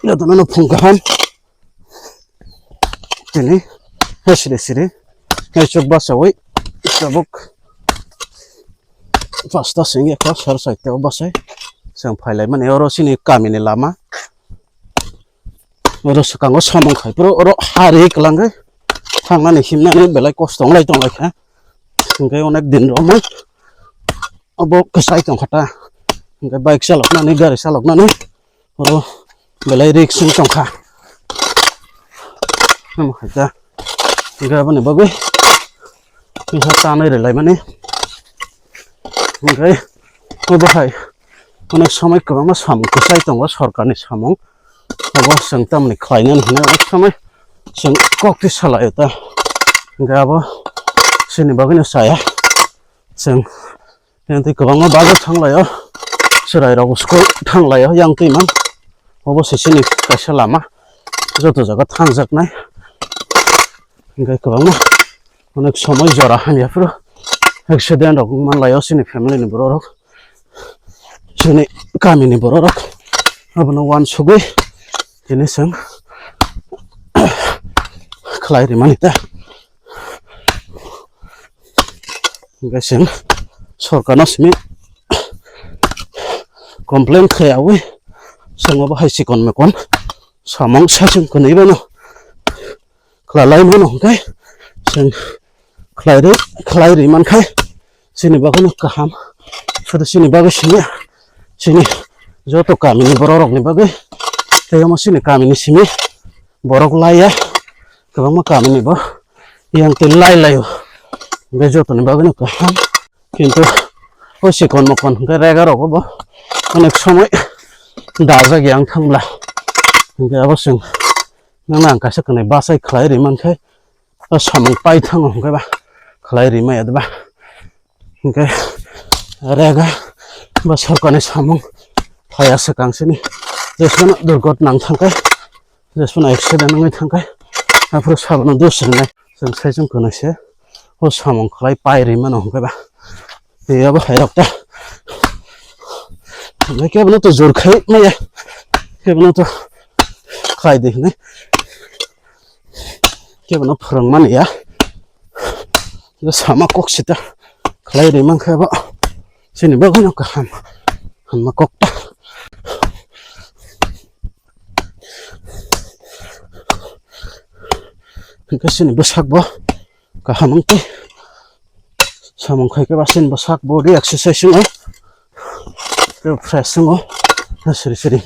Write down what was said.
Ito na pungkahan. Ini siri-siri. Ngecok basawi. Sabuk. Pasta singi ka sar saite basai. Sang phailai mane oro sini kami ni lama. Oro sekango samong khai pro oro hari kelangai. Thangna ni himna ni belai kostong lai tong lai kha. Ngai onek din ro mai. Abo kesai tong khata. Ngai bike salokna ni gari salokna ni oro belai riksing tong kha. Nam khata. Ngai bani bagui. Ni hata nai re lai mane. Ngai obo hai. Onek samai kabang ma samong kesai tong wa sarkarni samong. Abo sang tamni khlainan hina onek samai sang kokti salai ta. Ngai abo sini bagui saya. Sang yang ti kabang ma bazar thanglai yo. Serai rago skol thanglai yo yang ti man. Abo sini kaisa lama. Joto jaga thangjak nai. Ngai kabang ma onek samai jora hamya pro. Accident rok manlai yo sini family ni borok. Sini kami ni borok. Abono wan sugui. Ini sang khlai ri manita. Ngai sang sorkarna simi complain khayawi sang obo hai sikon mekon samong sajung ko nei bano klalai mano ngai sang khlai ri man khai sini bagono kaham sudah sini bago sini joto kami ni borok ni bagai tayo mo sini kami ni simi borok laya kabang kami ni ba yang tilai layo ngai joto ni bagono kaham kintu o sikon mokon ngai rega rok ba onek samai daja yang thangla ngai abo sing nang ka sakne basai khlai ri man khai samong pai thang ngai ba khlai ri mai adba ngai rega ba sarkane samong phaya sakang sini jesona durgot nang thangkai jesona accident ngai thangkai apro sabana dosr nai sang saijung kono se o samong khlai pai ri man ngai ba te abo hairok ta ngai ke bano to jor khai mai ke bano to khai dekh nai ke bano phurang man ya sama kok sita khlai ri man khai ba sini bagono ka ham makok ta sini besak bo ka hamang te samong khai ke basin besak body exercise ngo fresh ngo seri-seri